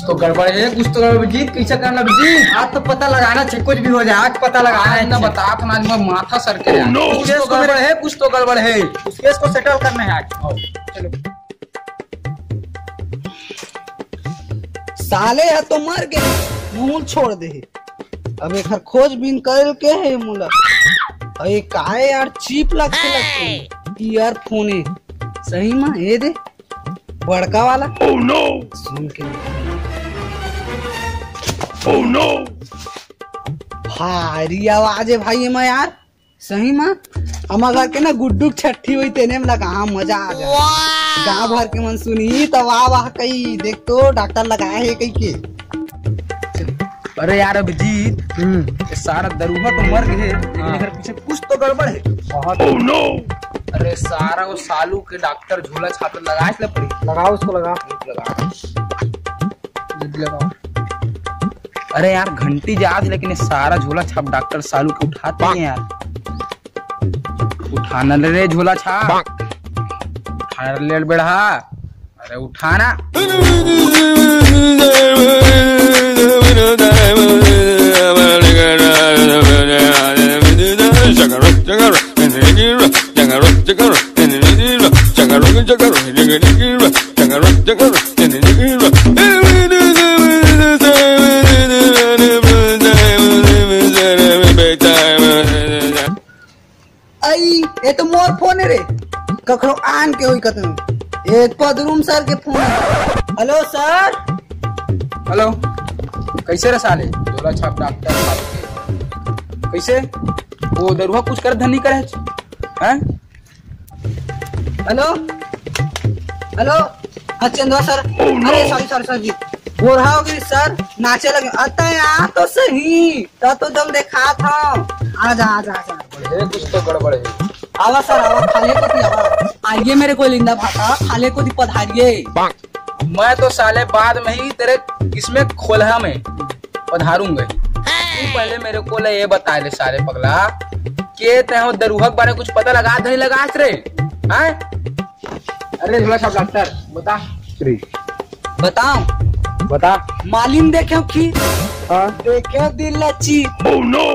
तो गड़बड़ है, कुछ तो गड़बड़। जीत कैसे करना जी? आज तो पता लगाना चाहिए, कुछ भी हो जाए आज पता लगाना है ना। बता तो ना माथा सर के कुछ तो गड़बड़ है, कुछ तो गड़बड़ है। उस केस को सेटल करना है आज। चलो साले है तो मर गए, मूल छोड़ दे। अब एक खोजबीन कर के है मूला। अरे काहे यार चीप लगते ईयरफोन है सही में ये दे बड़का वाला। Oh no! सुन के Oh no! भारी आवाज है भाई में यार सही में। हमारे घर के ना गुड्डू छठी हुई तेने में लगा हाँ मजा आ जाए। गाँव भर के मन सुनी तो वाह वाह कही देख तो डॉक्टर लगाया है कही के। अरे यार अभिजीत ये सारा दरुहा तो मर गए, लेकिन इधर पीछे कुछ तो गड़बड़ है बहुत। Oh no! अरे सारा वो सालू के डॉक्टर झोला छाप लगा इसलिए पड़ी। लगाओ उसको लगाओ। अरे यार घंटी जात, लेकिन ये सारा झोला छाप डॉक्टर सालू के उठाते हैं यार। उठाना ले झोला छाप, उठा ले बेड़ा। अरे उठाना। ये तो मोर फोन है रे, कखरो आन के होई कतन। ये पदरूम सर के फोन है। Hello sir. हेलो कैसे रे साले झोला छाप डॉक्टर साहब कैसे वो दरुहा कुछ कर धनी करे हैं? हेलो हेलो चंदवा सर। अरे सॉरी जी बोल रहा होगी सर नाचे लगे। अतः यहाँ तो सही तो जब देखा था। आजा कुछ तो गड़बड़ है। आवा सर आवा खाले को दी आवा। आइए मेरे को लिंदा भाटा खाले को दी पधारिए। मैं तो साले बाद में ही तेरे इसमें खोलहा में पधारूंगा। तू पहले मेरे को ये बता दे साले पगला के ते दरुहा के बारे में कुछ पता लगा नहीं लगा रे हैं? अरे झोला छाप डॉक्टर बताओ बता। मालिम देखे की देखे दिल लची। Oh no!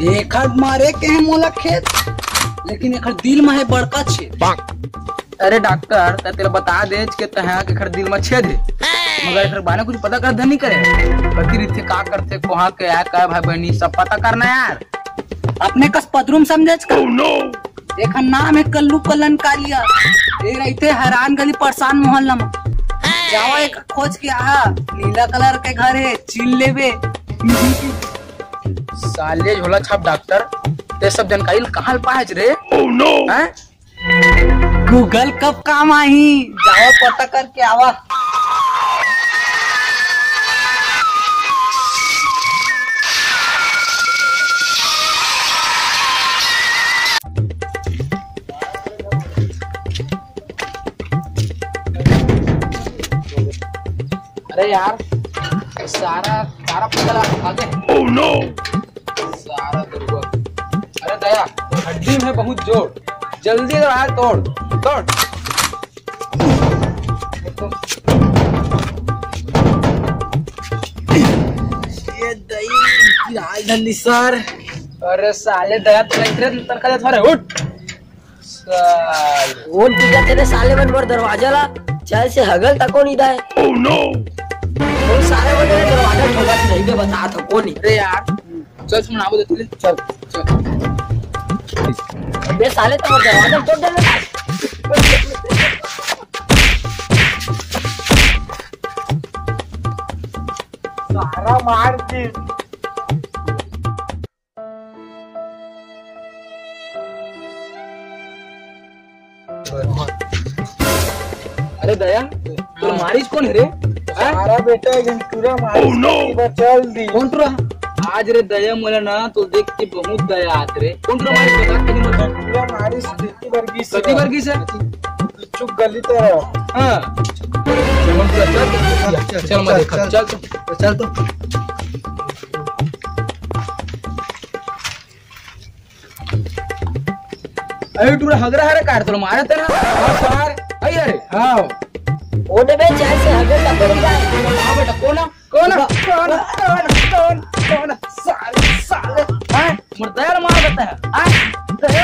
एक मारे के है मोला खेत, लेकिन एक दिल में है बड़का छेद। अरे डॉक्टर तेरे बता दे के तहा के खर दिल में छेद है, मगर एकर बारे कुछ पता कर नहीं करे। कति रीते का करते कोहा के आ का भाई बहनी सब पता करना यार। अपने कस पदरूम समझे का। Oh no! एक नाम है कल्लू कलन कालिया। ये रहते हैरान गली परेशान मोहल्ला में। जाओ एक खोज के आ, नीला कलर के घर है चिल लेवे। साले झोला छाप डॉक्टर ते सब जानकारी कहाँ पाए रे? Oh no! गूगल कब काम आई, जाओ पता करके आवा। अरे यार सारा पता आगे। Oh no! सारा दरुआ। अरे दया हड्डी में बहुत जोर, जल्दी तोड़। ये दही सर। अरे साले दया तनखा थोड़े उठ साले। उठ दिया तेरे साले बन दरवाजा ला चल से हगल तको नहीं दाए। Oh no! वो सारे बने दरवाजा ठोका नहीं के बता था को नहीं। अरे यार चल सुनाओ दे चल। बे साले तो दरवाजा तोड़ देना। सारा मार दी। अरे दया तो मारिज कौन है रे? सारा बेटा पूरा मार। Oh no! चल दी। कौन तुरा आज रे दया मोला ना तो देख के बहुत दया आत रे। कौन तुरा मारिज बता के नहीं बता। पूरा मारिस कति वर्गी से चुप गली तो। हां चल मैं देखा चल तो। अरे तू हगरा हरे कार तो मारे तेरा सर। अरे हां ओने में जैसे हमें टक्कर जाए। हाँ बेटा कौन साले हैं मुर्दार मार देता है दया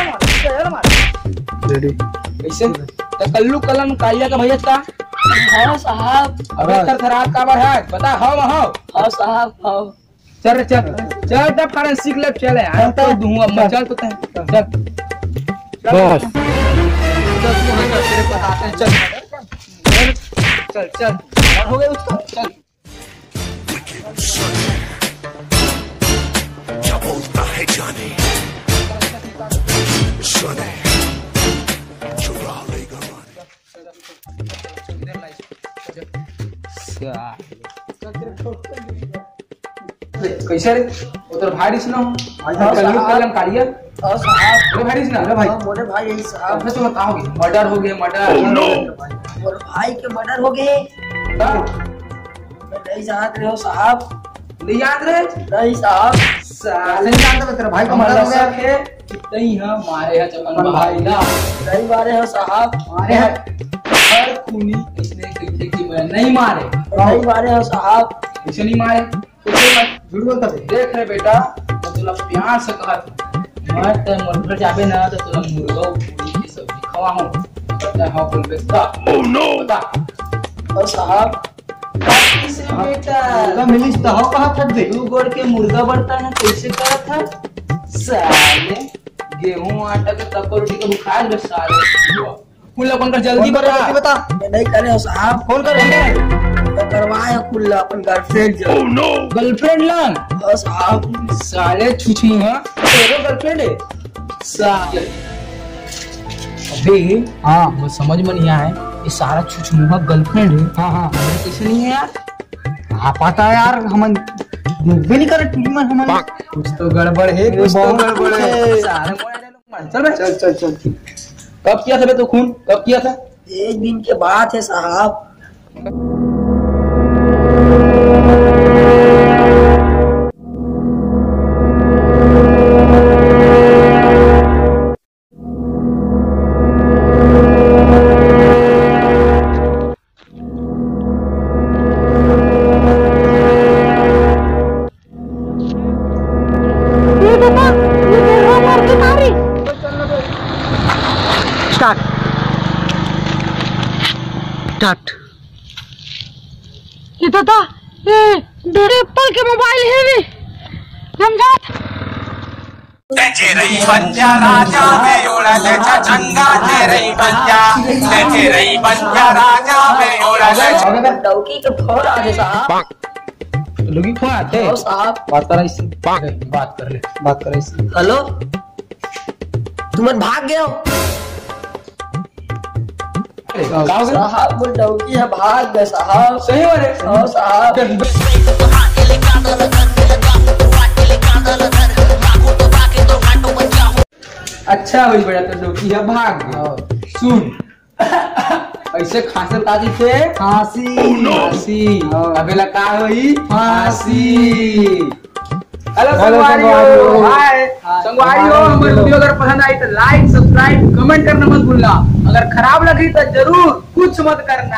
मार रेडी कैसे तो कल्लू कलम कालिया का भैया का हाँ साहब। अबे थरथरात का बढ़ा बता हाँ साहब हाँ। चल तब फॉरेंसिक लैब चले यार तो दूंगा मचल तो चल बस चल तू हाँ चल तेरे बताते हैं चल हो गया उसका चल क्या बोलता है जाने सुने चुरा लेगा कैसे रे उधर भाई सुना कल्लू कलम कालिया हाँ साहब। अरे भाई सुना हाँ मोरे भाई यही साहब। अब तो बताओगे मर्डर हो गया मर्डर मोरे भाई के मर्डर हो गए। नहीं जानते हो साहब। नहीं याद रहे नहीं साहब। साले नहीं जानता तेरा भाई का मर्डर हो गया नहीं है मारे है चमन भाई ना नहीं मारे हो साहब। मारे है हर खूनी इसने कही कि मैं नहीं मारे नहीं मारे हो साहब। इसे नहीं मारे झूठ बोलता देख रहे बेटा मैं तुला प्यार से कहा था मैं ते मुर्गा जाबे ना तो तुला मुर्गा पूरी की सब्जी खवा हूं बता हां बोल बेटा ओह नो बता और साहब कैसे बेटा मुर्गा मिलिस तो हो कहां छट दे तू गोड़ के मुर्गा बढ़ता है कैसे करा था साले गेहूं आटा के तब रोटी के बुखार बे साले कुल्ला कौन कर जल्दी बता मैं नहीं करे हो साहब। कौन कर तो करवाए कुल्ला अपन गर्लफ्रेंड जो। ओह नो गर्लफ्रेंड लंग हाँ साहब। साले छुछू है तेरे गर्लफ्रेंड है साले अबे हाँ वो समझ में नहीं आया ये सारा छुछू है गर्लफ्रेंड है हाँ हमारे कैसे नहीं है यार हाँ पता है यार हम भी नहीं करे टीम में हमारे कुछ तो गड़बड़ है कुछ तो गड़बड़ है सारे चल बे चल कब किया था बे तू खून कब किया था एक दिन के बाद है साहब। स्टार्ट ये दादा ये मेरे एप्पल के मोबाइल है रे समझात तेरे बंजा राजा में उड़ल चंगा तेरे बंजा राजा में उड़ल डौकी के फोन आ गए साहब। लोगी कौन आते हाँ साहब। बात कर इससे बात कर इससे हेलो तुम भाग गए हो साहब। वो डौकी है भाग गए साहब। सही हो रे हाँ साहब। अच्छा हुई बेटा तो डोकी है भाग गया सुन ऐसे खांसर काजी थे फांसी अबेला का हुई फांसी। हेलो संगवारियों हाय संगवारियों हमारी वीडियो अगर पसंद आई तो लाइक सब्सक्राइब कमेंट करना मत भूलना अगर खराब लगी तो जरूर कुछ मत करना।